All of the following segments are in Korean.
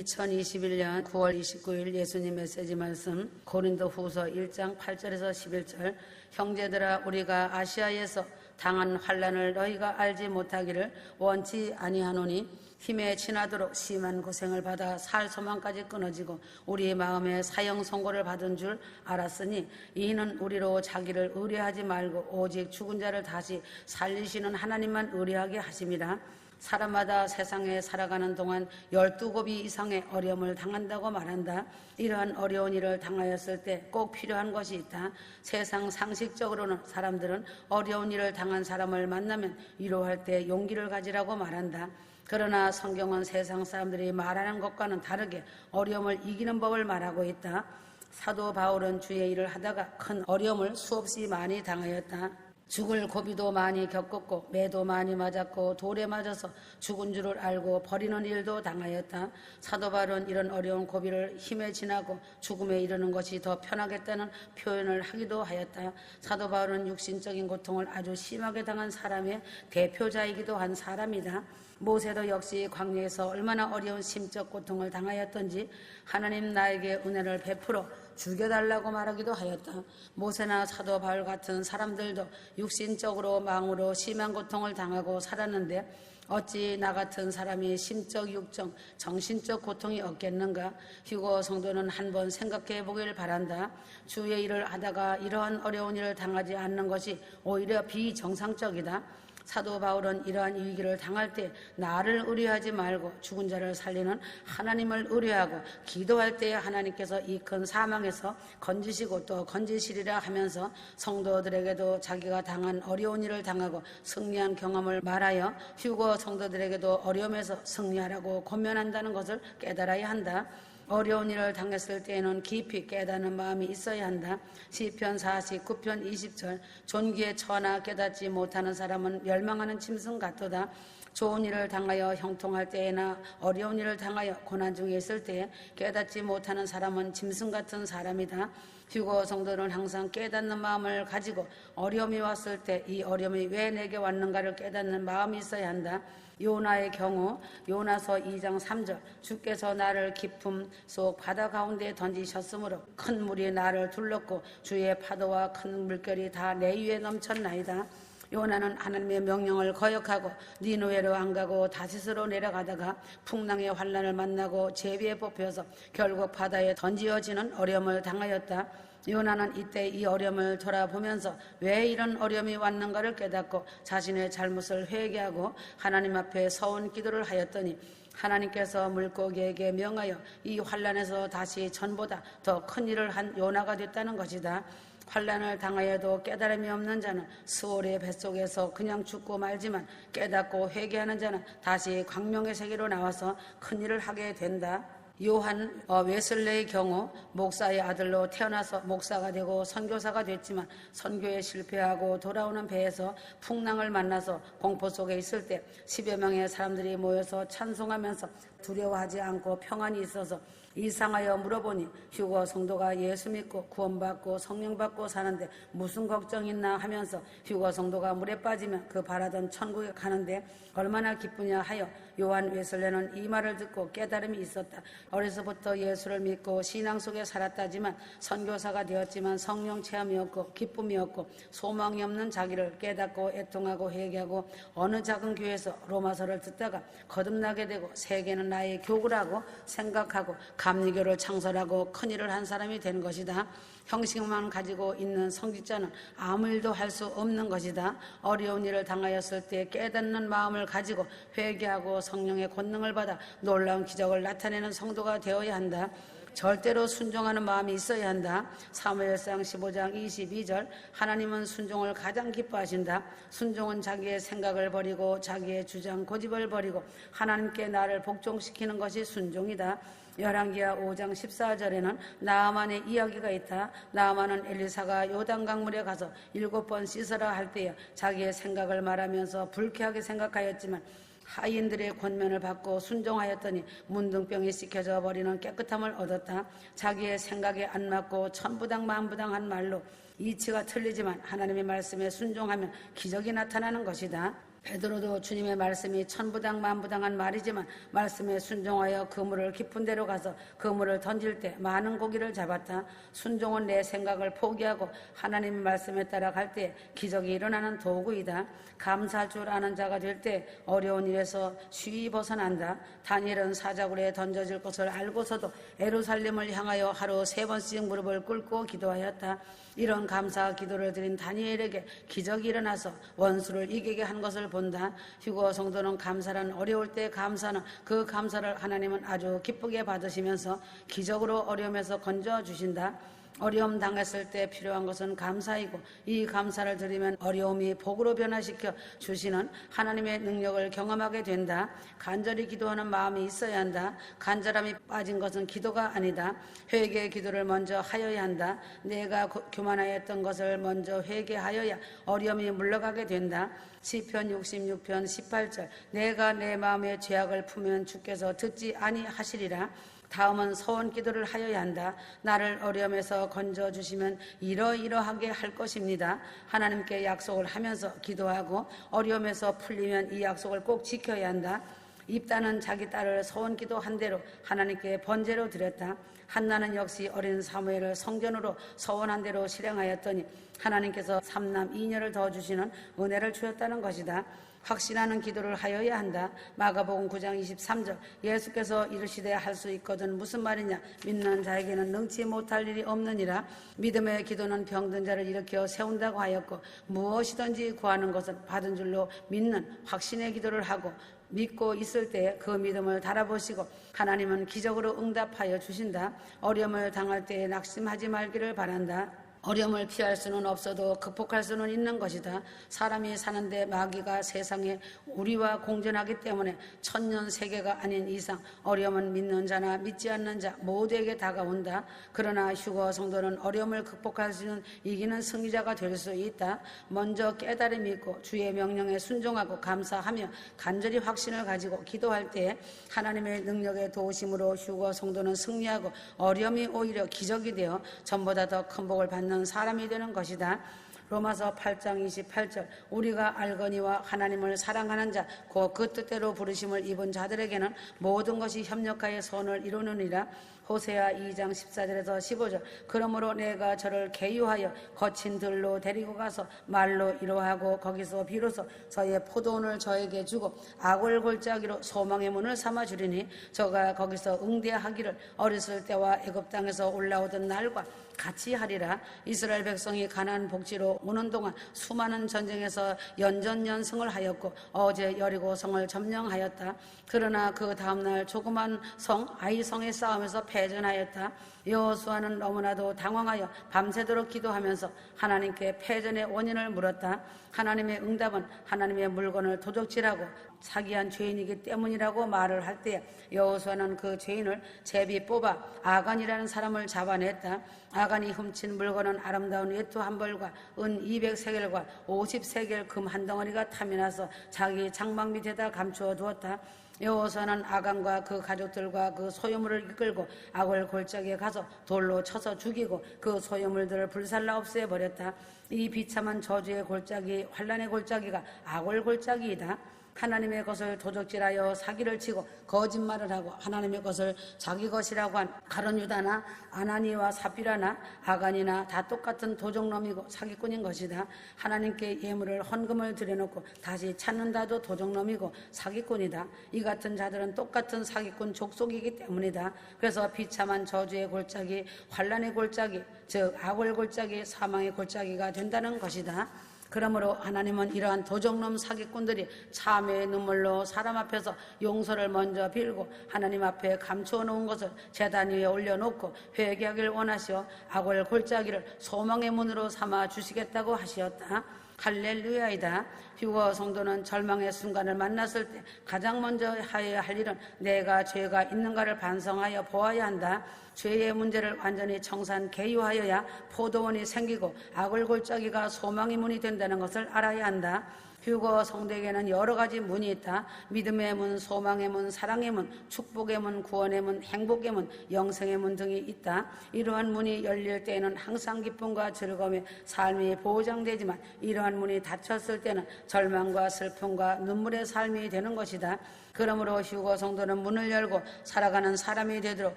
2021년 9월 29일 예수님 메시지 말씀 고린도후서 1장 8절에서 11절. 형제들아, 우리가 아시아에서 당한 환난을 너희가 알지 못하기를 원치 아니하노니 힘에 지나도록 심한 고생을 받아 살 소망까지 끊어지고 우리의 마음에 사형 선고를 받은 줄 알았으니 이는 우리로 자기를 의뢰하지 말고 오직 죽은 자를 다시 살리시는 하나님만 의뢰하게 하심이라. 사람마다 세상에 살아가는 동안 12고비 이상의 어려움을 당한다고 말한다. 이러한 어려운 일을 당하였을 때 꼭 필요한 것이 있다. 세상 상식적으로는 사람들은 어려운 일을 당한 사람을 만나면 위로할 때 용기를 가지라고 말한다. 그러나 성경은 세상 사람들이 말하는 것과는 다르게 어려움을 이기는 법을 말하고 있다. 사도 바울은 주의 일을 하다가 큰 어려움을 수없이 많이 당하였다. 죽을 고비도 많이 겪었고 매도 많이 맞았고 돌에 맞아서 죽은 줄을 알고 버리는 일도 당하였다. 사도 바울은 이런 어려운 고비를 힘에 지나고 죽음에 이르는 것이 더 편하겠다는 표현을 하기도 하였다. 사도 바울은 육신적인 고통을 아주 심하게 당한 사람의 대표자이기도 한 사람이다. 모세도 역시 광야에서 얼마나 어려운 심적 고통을 당하였던지 하나님 나에게 은혜를 베풀어 죽여달라고 말하기도 하였다. 모세나 사도 바울 같은 사람들도 육신적으로 마음으로 심한 고통을 당하고 살았는데 어찌 나 같은 사람이 심적, 육적, 정신적 고통이 없겠는가? 휴거 성도는 한번 생각해 보길 바란다. 주의 일을 하다가 이러한 어려운 일을 당하지 않는 것이 오히려 비정상적이다. 사도 바울은 이러한 위기를 당할 때 나를 의뢰하지 말고 죽은 자를 살리는 하나님을 의뢰하고 기도할 때 하나님께서 이 큰 사망에서 건지시고 또 건지시리라 하면서 성도들에게도 자기가 당한 어려운 일을 당하고 승리한 경험을 말하여 휴거 성도들에게도 어려움에서 승리하라고 권면한다는 것을 깨달아야 한다. 어려운 일을 당했을 때에는 깊이 깨닫는 마음이 있어야 한다. 시편 49편 20절. 존귀에 처하나 깨닫지 못하는 사람은 멸망하는 짐승 같도다. 좋은 일을 당하여 형통할 때에나 어려운 일을 당하여 고난 중에 있을 때에 깨닫지 못하는 사람은 짐승 같은 사람이다. 휴거 성도는 항상 깨닫는 마음을 가지고 어려움이 왔을 때 이 어려움이 왜 내게 왔는가를 깨닫는 마음이 있어야 한다. 요나의 경우 요나서 2장 3절. 주께서 나를 깊음 속 바다 가운데 던지셨으므로 큰 물이 나를 둘렀고 주의 파도와 큰 물결이 다 내 위에 넘쳤나이다. 요나는 하나님의 명령을 거역하고 니느웨로 안 가고 다시스로 내려가다가 풍랑의 환난을 만나고 제비에 뽑혀서 결국 바다에 던지어지는 어려움을 당하였다. 요나는 이때 이 어려움을 돌아보면서 왜 이런 어려움이 왔는가를 깨닫고 자신의 잘못을 회개하고 하나님 앞에 서운 기도를 하였더니 하나님께서 물고기에게 명하여 이 환난에서 다시 전보다 더 큰 일을 한 요나가 됐다는 것이다. 환난을 당하여도 깨달음이 없는 자는 스올의 뱃속에서 그냥 죽고 말지만 깨닫고 회개하는 자는 다시 광명의 세계로 나와서 큰일을 하게 된다. 요한 웨슬레의 경우 목사의 아들로 태어나서 목사가 되고 선교사가 됐지만 선교에 실패하고 돌아오는 배에서 풍랑을 만나서 공포 속에 있을 때 10여 명의 사람들이 모여서 찬송하면서 두려워하지 않고 평안이 있어서 이상하여 물어보니 휴거 성도가 예수 믿고 구원받고 성령 받고 사는데 무슨 걱정 있나 하면서 휴거 성도가 물에 빠지면 그 바라던 천국에 가는데 얼마나 기쁘냐 하여 요한 웨슬레는 이 말을 듣고 깨달음이 있었다. 어려서부터 예수를 믿고 신앙 속에 살았다지만 선교사가 되었지만 성령 체험이 없고 기쁨이 없고 소망이 없는 자기를 깨닫고 애통하고 회개하고 어느 작은 교회에서 로마서를 듣다가 거듭나게 되고 세계는 나의 교구라고 생각하고 감리교를 창설하고 큰일을 한 사람이 된 것이다. 형식만 가지고 있는 성직자는 아무 일도 할 수 없는 것이다. 어려운 일을 당하였을 때 깨닫는 마음을 가지고 회개하고 성령의 권능을 받아 놀라운 기적을 나타내는 성도가 되어야 한다. 절대로 순종하는 마음이 있어야 한다. 사무엘상 15장 22절. 하나님은 순종을 가장 기뻐하신다. 순종은 자기의 생각을 버리고 자기의 주장 고집을 버리고 하나님께 나를 복종시키는 것이 순종이다. 열왕기하 5장 14절에는 나아만의 이야기가 있다. 나아만은 엘리사가 요단강물에 가서 7번 씻으라 할 때에 자기의 생각을 말하면서 불쾌하게 생각하였지만 하인들의 권면을 받고 순종하였더니 문둥병이 씻겨져 버리는 깨끗함을 얻었다. 자기의 생각에 안 맞고 천부당 만부당한 말로 이치가 틀리지만 하나님의 말씀에 순종하면 기적이 나타나는 것이다. 베드로도 주님의 말씀이 천부당 만부당한 말이지만 말씀에 순종하여 그물을 깊은 데로 가서 그물을 던질 때 많은 고기를 잡았다. 순종은 내 생각을 포기하고 하나님의 말씀에 따라 갈 때 기적이 일어나는 도구이다. 감사할 줄 아는 자가 될 때 어려운 일에서 쉬이 벗어난다. 다니엘은 사자굴에 던져질 것을 알고서도 예루살렘을 향하여 하루 3번씩 무릎을 꿇고 기도하였다. 이런 감사 기도를 드린 다니엘에게 기적이 일어나서 원수를 이기게 한 것을 본다. 휴거 성도는 감사란 어려울 때 감사는 그 감사를 하나님은 아주 기쁘게 받으시면서 기적으로 어려움에서 건져주신다. 어려움 당했을 때 필요한 것은 감사이고 이 감사를 드리면 어려움이 복으로 변화시켜 주시는 하나님의 능력을 경험하게 된다. 간절히 기도하는 마음이 있어야 한다. 간절함이 빠진 것은 기도가 아니다. 회개의 기도를 먼저 하여야 한다. 내가 교만하였던 것을 먼저 회개하여야 어려움이 물러가게 된다. 시편 66편 18절 내가 내 마음의 죄악을 품으면 주께서 듣지 아니하시리라. 다음은 서원 기도를 하여야 한다. 나를 어려움에서 건져주시면 이러이러하게 할 것입니다. 하나님께 약속을 하면서 기도하고 어려움에서 풀리면 이 약속을 꼭 지켜야 한다. 입다는 자기 딸을 서원 기도한 대로 하나님께 번제로 드렸다. 한나는 역시 어린 사무엘을 성전으로 서원한 대로 실행하였더니 하나님께서 3남 2녀를 더 주시는 은혜를 주었다는 것이다. 확신하는 기도를 하여야 한다. 마가복음 9장 23절 예수께서 이르시되 할 수 있거든 무슨 말이냐 믿는 자에게는 능치 못할 일이 없느니라. 믿음의 기도는 병든 자를 일으켜 세운다고 하였고 무엇이든지 구하는 것은 받은 줄로 믿는 확신의 기도를 하고 믿고 있을 때 그 믿음을 달아보시고 하나님은 기적으로 응답하여 주신다. 어려움을 당할 때에 낙심하지 말기를 바란다. 어려움을 피할 수는 없어도 극복할 수는 있는 것이다. 사람이 사는데 마귀가 세상에 우리와 공존하기 때문에 천년 세계가 아닌 이상 어려움은 믿는 자나 믿지 않는 자 모두에게 다가온다. 그러나 휴거 성도는 어려움을 극복할 수 있는 이기는 승리자가 될 수 있다. 먼저 깨달음이 있고 주의 명령에 순종하고 감사하며 간절히 확신을 가지고 기도할 때 하나님의 능력의 도우심으로 휴거 성도는 승리하고 어려움이 오히려 기적이 되어 전보다 더 큰 복을 받는 사람이 되는 것이다. 로마서 8장 28절 우리가 알거니와 하나님을 사랑하는 자 곧 그 뜻대로 부르심을 입은 자들에게는 모든 것이 협력하여 선을 이루느니라. 호세아 2장 14절에서 15절 그러므로 내가 저를 계유하여 거친 들로 데리고 가서 말로 이루하고 거기서 비로소 저의 포도원을 저에게 주고 악을 골짜기로 소망의 문을 삼아 주리니 저가 거기서 응대하기를 어렸을 때와 애굽 땅에서 올라오던 날과 같이 하리라. 이스라엘 백성이 가나안 복지로 오는 동안 수많은 전쟁에서 연전연승을 하였고 어제 여리고 성을 점령하였다. 그러나 그 다음날 조그만 성 아이성의 싸움에서 패전하였다. 여호수아는 너무나도 당황하여 밤새도록 기도하면서 하나님께 패전의 원인을 물었다. 하나님의 응답은 하나님의 물건을 도적질하고 사기한 죄인이기 때문이라고 말을 할 때 여호수아는 그 죄인을 제비 뽑아 아간이라는 사람을 잡아냈다. 아간이 훔친 물건은 아름다운 외투 한 벌과 은 200세겔과 50세겔 금 한 덩어리가 탐이 나서 자기 장막 밑에다 감추어 두었다. 여호수아는 아간과 그 가족들과 그 소유물을 이끌고 악을 골짜기에 가서 돌로 쳐서 죽이고 그 소유물들을 불살라 없애버렸다. 이 비참한 저주의 골짜기 환난의 골짜기가 악을 골짜기이다. 하나님의 것을 도적질하여 사기를 치고 거짓말을 하고 하나님의 것을 자기 것이라고 한 가룟 유다나 아나니와 삽비라나 아간이나 다 똑같은 도적놈이고 사기꾼인 것이다. 하나님께 예물을 헌금을 들여놓고 다시 찾는다도 도적놈이고 사기꾼이다. 이 같은 자들은 똑같은 사기꾼 족속이기 때문이다. 그래서 비참한 저주의 골짜기 환난의 골짜기 즉 악을 골짜기 사망의 골짜기가 된다는 것이다. 그러므로 하나님은 이러한 도적놈 사기꾼들이 참회의 눈물로 사람 앞에서 용서를 먼저 빌고 하나님 앞에 감추어 놓은 것을 제단 위에 올려놓고 회개하기를 원하시어 악을 골짜기를 소망의 문으로 삼아 주시겠다고 하시었다. 할렐루야이다. 휴거 성도는 절망의 순간을 만났을 때 가장 먼저 해야 할 일은 내가 죄가 있는가를 반성하여 보아야 한다. 죄의 문제를 완전히 청산 개유하여야 포도원이 생기고 악을 골짜기가 소망의 문이 된다는 것을 알아야 한다. 휴거 성도에게는 여러 가지 문이 있다. 믿음의 문, 소망의 문, 사랑의 문, 축복의 문, 구원의 문, 행복의 문, 영생의 문 등이 있다. 이러한 문이 열릴 때에는 항상 기쁨과 즐거움의 삶이 보장되지만 이러한 문이 닫혔을 때는 절망과 슬픔과 눈물의 삶이 되는 것이다. 그러므로 휴거 성도는 문을 열고 살아가는 사람이 되도록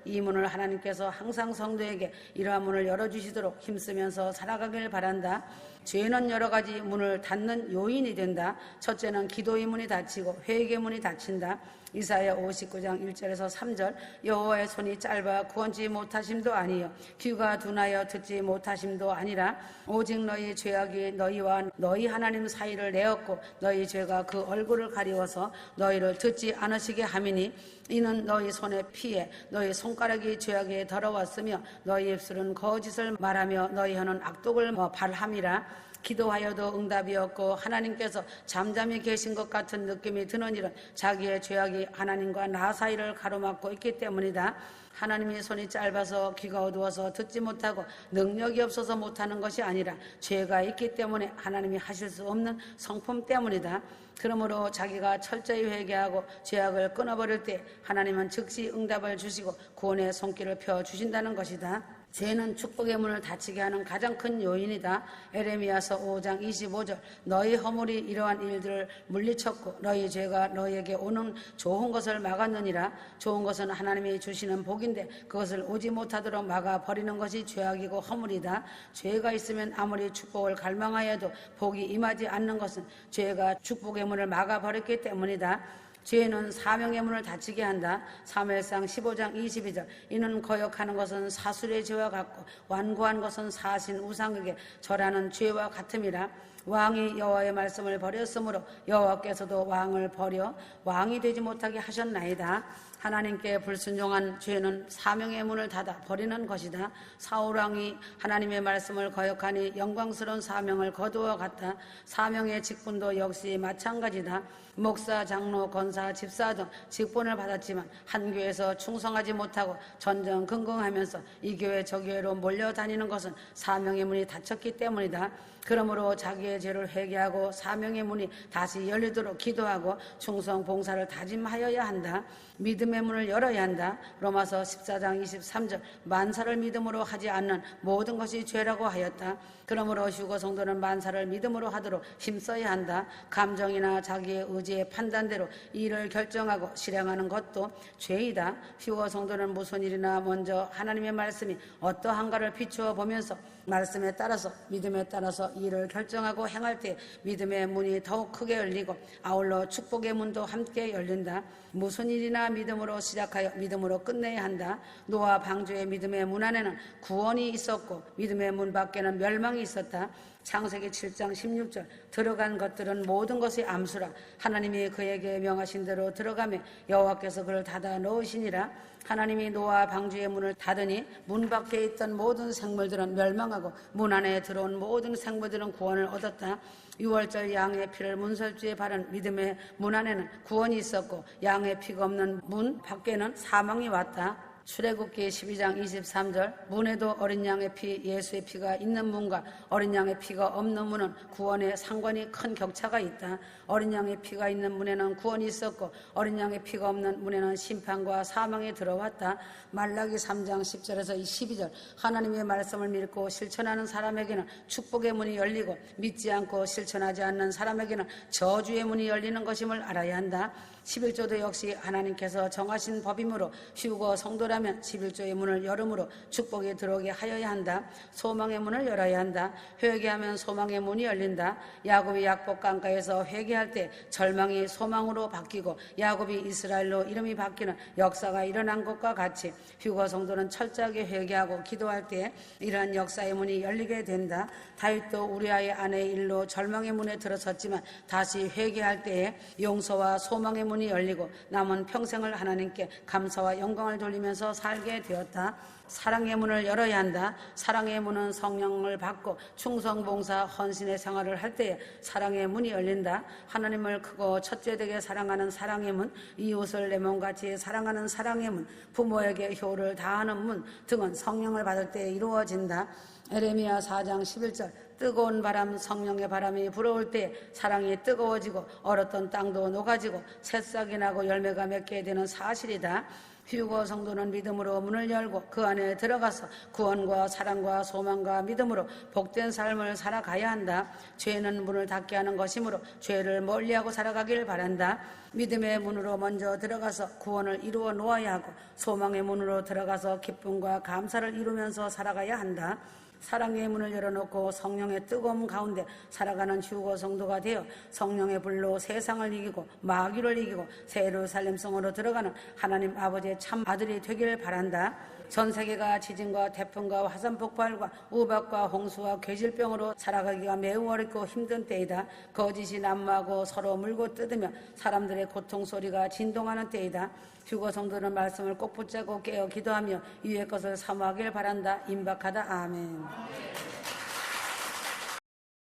이 문을 하나님께서 항상 성도에게 이러한 문을 열어주시도록 힘쓰면서 살아가길 바란다. 죄는 여러 가지 문을 닫는 요인이 된다. 첫째는 기도의 문이 닫히고 회개의 문이 닫힌다. 이사야 59장 1절에서 3절 여호와의 손이 짧아 구원치 못하심도 아니요 귀가 둔하여 듣지 못하심도 아니라 오직 너희 죄악이 너희와 너희 하나님 사이를 내었고 너희 죄가 그 얼굴을 가리워서 너희를 듣지 않으시게 함이니 이는 너희 손의 피에 너희 손가락이 죄악에 더러웠으며 너희 입술은 거짓을 말하며 너희 혀는 악독을 발함이라. 기도하여도 응답이 없고 하나님께서 잠잠히 계신 것 같은 느낌이 드는 일은 자기의 죄악이 하나님과 나 사이를 가로막고 있기 때문이다. 하나님의 손이 짧아서 귀가 어두워서 듣지 못하고 능력이 없어서 못하는 것이 아니라 죄가 있기 때문에 하나님이 하실 수 없는 성품 때문이다. 그러므로 자기가 철저히 회개하고 죄악을 끊어버릴 때 하나님은 즉시 응답을 주시고 구원의 손길을 펴주신다는 것이다. 죄는 축복의 문을 닫히게 하는 가장 큰 요인이다. 에레미야서 5장 25절 너희 허물이 이러한 일들을 물리쳤고 너희 죄가 너희에게 오는 좋은 것을 막았느니라. 좋은 것은 하나님이 주시는 복인데 그것을 오지 못하도록 막아버리는 것이 죄악이고 허물이다. 죄가 있으면 아무리 축복을 갈망하여도 복이 임하지 않는 것은 죄가 축복의 문을 막아버렸기 때문이다. 죄는 사명의 문을 닫히게 한다. 사무엘상 15장 22절 이는 거역하는 것은 사술의 죄와 같고 완고한 것은 사신 우상에게 절하는 죄와 같음이라. 왕이 여호와의 말씀을 버렸으므로 여호와께서도 왕을 버려 왕이 되지 못하게 하셨나이다. 하나님께 불순종한 죄는 사명의 문을 닫아 버리는 것이다. 사울왕이 하나님의 말씀을 거역하니 영광스러운 사명을 거두어 갔다. 사명의 직분도 역시 마찬가지다. 목사, 장로, 권사, 집사 등 직분을 받았지만 한 교회에서 충성하지 못하고 전전긍긍하면서 이 교회 저 교회로 몰려다니는 것은 사명의 문이 닫혔기 때문이다. 그러므로 자기의 죄를 회개하고 사명의 문이 다시 열리도록 기도하고 충성 봉사를 다짐하여야 한다. 믿음의 문을 열어야 한다. 로마서 14장 23절 만사를 믿음으로 하지 않는 모든 것이 죄라고 하였다. 그러므로 휴거 성도는 만사를 믿음으로 하도록 힘써야 한다. 감정이나 자기의 의지의 판단대로 일을 결정하고 실행하는 것도 죄이다. 휴거 성도는 무슨 일이나 먼저 하나님의 말씀이 어떠한가를 비추어 보면서 말씀에 따라서 믿음에 따라서 일을 결정하고 행할 때 믿음의 문이 더욱 크게 열리고 아울러 축복의 문도 함께 열린다. 무슨 일이나 믿음으로 시작하여 믿음으로 끝내야 한다. 노아 방주의 믿음의 문 안에는 구원이 있었고 믿음의 문 밖에는 멸망이 있었다. 창세기 7장 16절 들어간 것들은 모든 것이 암수라 하나님이 그에게 명하신 대로 들어가며 여호와께서 그를 닫아 넣으시니라. 하나님이 노아 방주의 문을 닫으니 문 밖에 있던 모든 생물들은 멸망하고 문 안에 들어온 모든 생물들은 구원을 얻었다. 6월절 양의 피를 문설주에 바른 믿음의 문 안에는 구원이 있었고 양의 피가 없는 문 밖에는 사망이 왔다. 출애굽기 12장 23절 문에도 어린 양의 피 예수의 피가 있는 문과 어린 양의 피가 없는 문은 구원에 상관이 큰 격차가 있다. 어린 양의 피가 있는 문에는 구원이 있었고 어린 양의 피가 없는 문에는 심판과 사망이 들어왔다. 말라기 3장 10절에서 12절 하나님의 말씀을 믿고 실천하는 사람에게는 축복의 문이 열리고 믿지 않고 실천하지 않는 사람에게는 저주의 문이 열리는 것임을 알아야 한다. 11조도 역시 하나님께서 정하신 법이므로 휴거 성도라면 11조의 문을 열음으로 축복이 들어오게 하여야 한다. 소망의 문을 열어야 한다. 회개하면 소망의 문이 열린다. 야곱이 약복 강가에서 회개할 때 절망이 소망으로 바뀌고 야곱이 이스라엘로 이름이 바뀌는 역사가 일어난 것과 같이 휴거 성도는 철저하게 회개하고 기도할 때 이러한 역사의 문이 열리게 된다. 다윗도 우리아의 아내의 일로 절망의 문에 들어섰지만 다시 회개할 때에 용서와 소망의 문이 열리고 남은 평생을 하나님께 감사와 영광을 돌리면서 살게 되었다. 사랑의 문을 열어야 한다. 사랑의 문은 성령을 받고 충성봉사 헌신의 생활을 할 때에 사랑의 문이 열린다. 하나님을 크고 첫째되게 사랑하는 사랑의 문, 이웃을 내 몸같이 사랑하는 사랑의 문, 부모에게 효를 다하는 문 등은 성령을 받을 때 이루어진다. 에레미야 4장 11절 뜨거운 바람, 성령의 바람이 불어올 때 사랑이 뜨거워지고 얼었던 땅도 녹아지고 새싹이 나고 열매가 맺게 되는 사실이다. 휴거 성도는 믿음으로 문을 열고 그 안에 들어가서 구원과 사랑과 소망과 믿음으로 복된 삶을 살아가야 한다. 죄는 문을 닫게 하는 것이므로 죄를 멀리하고 살아가길 바란다. 믿음의 문으로 먼저 들어가서 구원을 이루어 놓아야 하고 소망의 문으로 들어가서 기쁨과 감사를 이루면서 살아가야 한다. 사랑의 문을 열어놓고 성령의 뜨거움 가운데 살아가는 휴거 성도가 되어 성령의 불로 세상을 이기고 마귀를 이기고 새 예루살렘 성으로 들어가는 하나님 아버지의 참 아들이 되기를 바란다. 전 세계가 지진과 태풍과 화산 폭발과 우박과 홍수와 괴질병으로 살아가기가 매우 어렵고 힘든 때이다. 거짓이 난무하고 서로 물고 뜯으며 사람들의 고통 소리가 진동하는 때이다. 휴거 성도는 말씀을 꼭 붙잡고 깨어 기도하며 위의 것을 사모하길 바란다. 임박하다. 아멘.